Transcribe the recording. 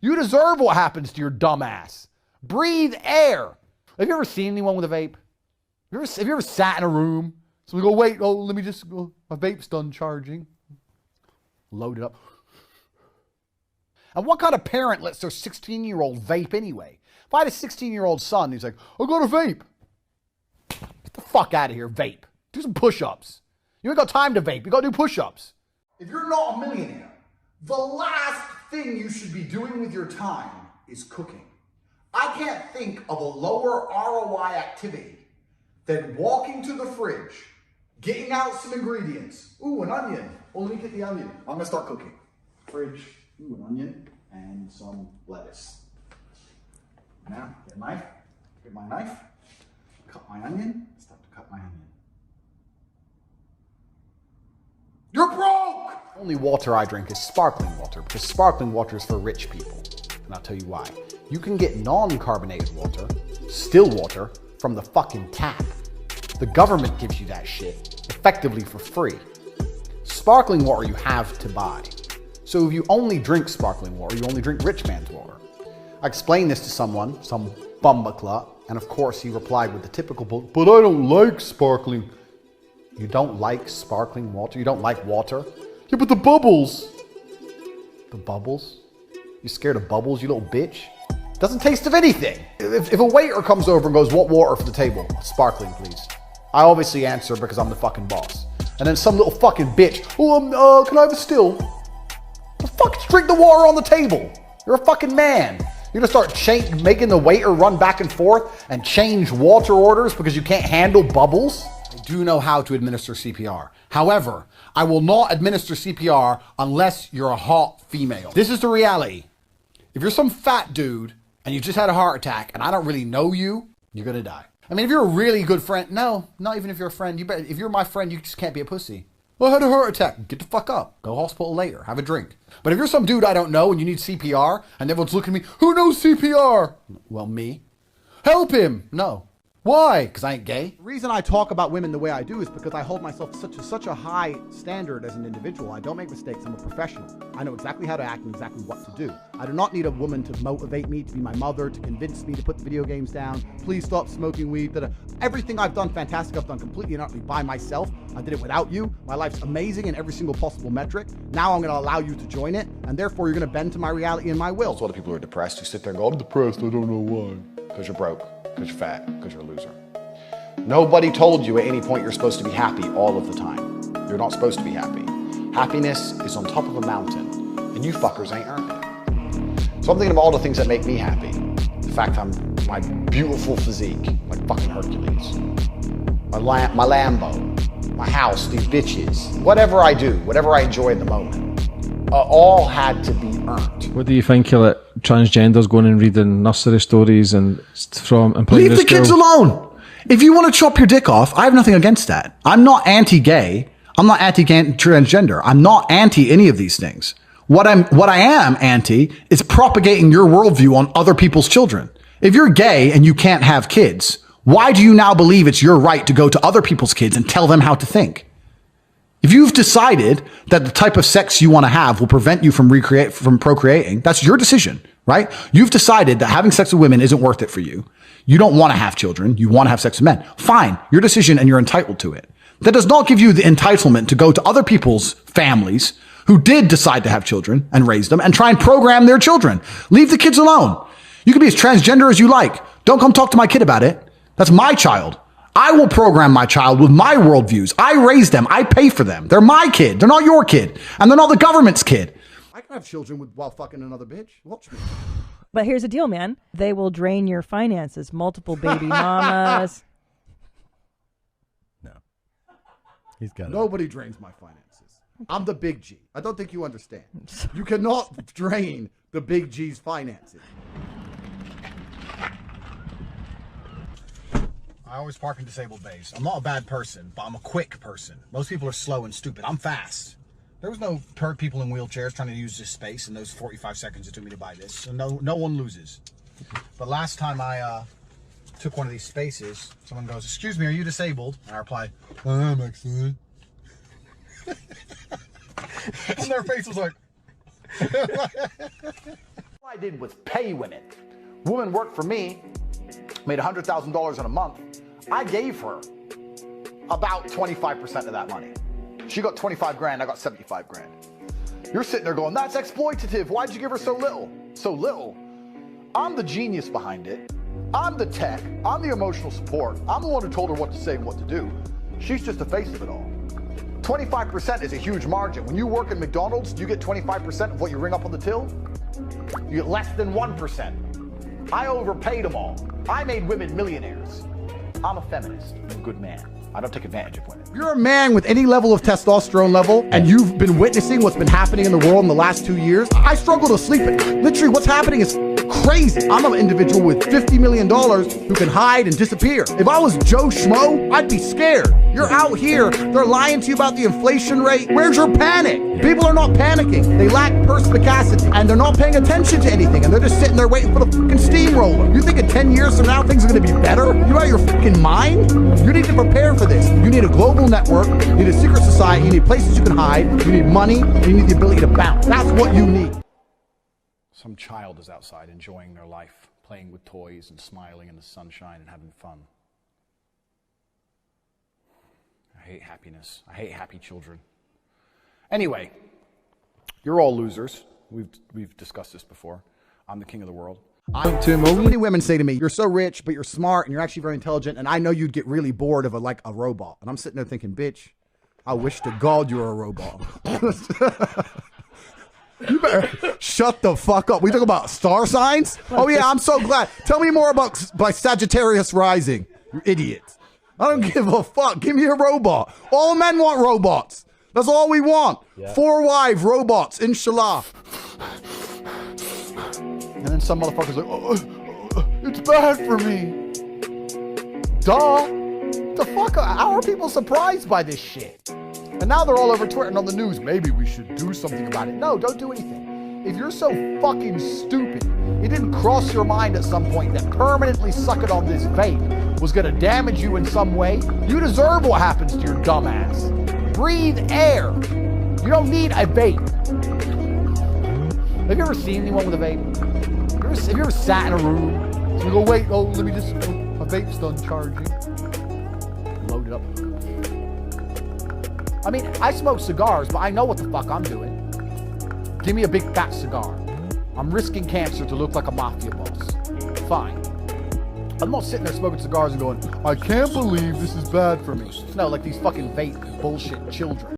You deserve what happens to your dumb ass. Breathe air. Have you ever seen anyone with a vape? Have you ever sat in a room? So we go, wait, let me just go. My vape's done charging. Load it up. And what kind of parent lets their 16-year-old vape anyway? If I had a 16-year-old son, he's like, I got a vape. Get the fuck out of here, vape. Do some push-ups. You ain't got time to vape. You got to do push-ups. If you're not a millionaire, the last thing you should be doing with your time is cooking. I can't think of a lower ROI activity than walking to the fridge, getting out some ingredients. Ooh, an onion. Oh, let me get the onion. I'm going to start cooking. Fridge, ooh, an onion, and some lettuce. Now, get a knife. Get my knife. Cut my onion. Start to cut my onion. You're broke! Only water I drink is sparkling water, because sparkling water is for rich people. And I'll tell you why. You can get non-carbonated water, still water, from the fucking tap. The government gives you that shit, effectively for free. Sparkling water you have to buy. So if you only drink sparkling water, you only drink rich man's water. I explained this to someone, some bumbacla, and of course he replied with the typical, but I don't like sparkling. You don't like sparkling water? You don't like water? Yeah, but the bubbles. The bubbles? You scared of bubbles, you little bitch? Doesn't taste of anything. If a waiter comes over and goes, what water for the table? Sparkling, please. I obviously answer because I'm the fucking boss. And then some little fucking bitch, can I have a still? The fuck, just drink the water on the table. You're a fucking man. You're gonna start making the waiter run back and forth and change water orders because you can't handle bubbles? I do know how to administer CPR. However, I will not administer CPR unless you're a hot female. This is the reality. If you're some fat dude and you just had a heart attack and I don't really know you, you're gonna die. I mean, if you're a really good friend, no, not even if you're a friend. If you're my friend, you just can't be a pussy. Well, I had a heart attack. Get the fuck up. Go to hospital later. Have a drink. But if you're some dude I don't know and you need CPR and everyone's looking at me, who knows CPR? Well, me. Help him. No. Why? Because I ain't gay? The reason I talk about women the way I do is because I hold myself such a high standard as an individual. I don't make mistakes. I'm a professional. I know exactly how to act and exactly what to do. I do not need a woman to motivate me, to be my mother, to convince me to put the video games down. Please stop smoking weed. Everything I've done, fantastic. I've done completely and utterly by myself. I did it without you. My life's amazing in every single possible metric. Now I'm going to allow you to join it, and therefore you're going to bend to my reality and my will. There's a lot of people who are depressed who sit there and go, I'm depressed, I don't know why. Because you're broke, because you're fat, because you're a loser. Nobody told you at any point you're supposed to be happy all of the time. You're not supposed to be happy. Happiness is on top of a mountain, and you fuckers ain't earned it. So I'm thinking of all the things that make me happy. The fact I'm my beautiful physique, like fucking Hercules. My Lambo, my house, these bitches. Whatever I do, whatever I enjoy in the moment, all had to be earned. What do you think of like, transgenders going and reading nursery stories and Leave the kids alone! If you want to chop your dick off, I have nothing against that. I'm not anti-gay. I'm not anti-transgender. I'm not anti any of these things. What I am anti is propagating your worldview on other people's children. If you're gay and you can't have kids, why do you now believe it's your right to go to other people's kids and tell them how to think? If you've decided that the type of sex you want to have will prevent you from procreating, that's your decision, right? You've decided that having sex with women isn't worth it for you. You don't want to have children. You want to have sex with men. Fine. Your decision and you're entitled to it. That does not give you the entitlement to go to other people's families who did decide to have children and raise them and try and program their children. Leave the kids alone. You can be as transgender as you like. Don't come talk to my kid about it. That's my child. I will program my child with my worldviews. I raise them. I pay for them. They're my kid. They're not your kid. And they're not the government's kid. I can have children while fucking another bitch. Watch me. But here's the deal, man. They will drain your finances. Multiple baby mamas. No. He's got Nobody drains my finances. I'm the big G. I don't think you understand. You cannot drain the big G's finances. I always park in disabled bays. I'm not a bad person, but I'm a quick person. Most people are slow and stupid. I'm fast. There was no people in wheelchairs trying to use this space in those 45 seconds it took me to buy this. So no one loses. But last time I took one of these spaces, someone goes, "Excuse me, are you disabled?" And I replied, "I am actually." And their face was like... What I did was pay women. Woman worked for me, made $100,000 in a month. I gave her about 25% of that money. She got 25 grand, I got 75 grand. You're sitting there going, that's exploitative. Why'd you give her so little? So little. I'm the genius behind it. I'm the tech. I'm the emotional support. I'm the one who told her what to say and what to do. She's just the face of it all. 25% is a huge margin. When you work at McDonald's, do you get 25% of what you ring up on the till? You get less than 1%. I overpaid them all. I made women millionaires. I'm a feminist. I'm a good man. I don't take advantage of women. If you're a man with any level of testosterone level and you've been witnessing what's been happening in the world in the last 2 years, I struggle to sleep. Literally, what's happening is crazy. I'm an individual with $50 million who can hide and disappear. If I was Joe Schmo, I'd be scared. You're out here, they're lying to you about the inflation rate. Where's your panic? People are not panicking. They lack perspicacity and they're not paying attention to anything and they're just sitting there waiting for the fucking steamroller. You think in 10 years from now things are gonna be better? You out of your fucking mind? You need to prepare for this. You need a global network, you need a secret society, you need places you can hide, you need money, and you need the ability to bounce. That's what you need. Some child is outside enjoying their life, playing with toys and smiling in the sunshine and having fun. I hate happiness. I hate happy children. Anyway, you're all losers. We've discussed this before. I'm the king of the world. So many women say to me, you're so rich, but you're smart and you're actually very intelligent. And I know you'd get really bored of a robot. And I'm sitting there thinking, bitch, I wish to God you were a robot. You better shut the fuck up. We talk about star signs? Oh yeah, I'm so glad. Tell me more about Sagittarius rising, you idiot. I don't give a fuck. Give me a robot. All men want robots. That's all we want. Yeah. 4 wives, robots, inshallah. And then some motherfucker's like, it's bad for me. Duh. The fuck? How are people surprised by this shit? And now they're all over Twitter and on the news. Maybe we should do something about it. No, don't do anything. If you're so fucking stupid, it didn't cross your mind at some point that permanently sucking on this vape was gonna damage you in some way, you deserve what happens to your dumb ass. Breathe air. You don't need a vape. Have you ever seen anyone with a vape? Have you ever sat in a room and you go, wait, let me just, my vape's done charging. Load it up. I mean, I smoke cigars, but I know what the fuck I'm doing. Give me a big fat cigar. I'm risking cancer to look like a mafia boss. Fine. I'm not sitting there smoking cigars and going, I can't believe this is bad for me. No, like these fucking vape bullshit children.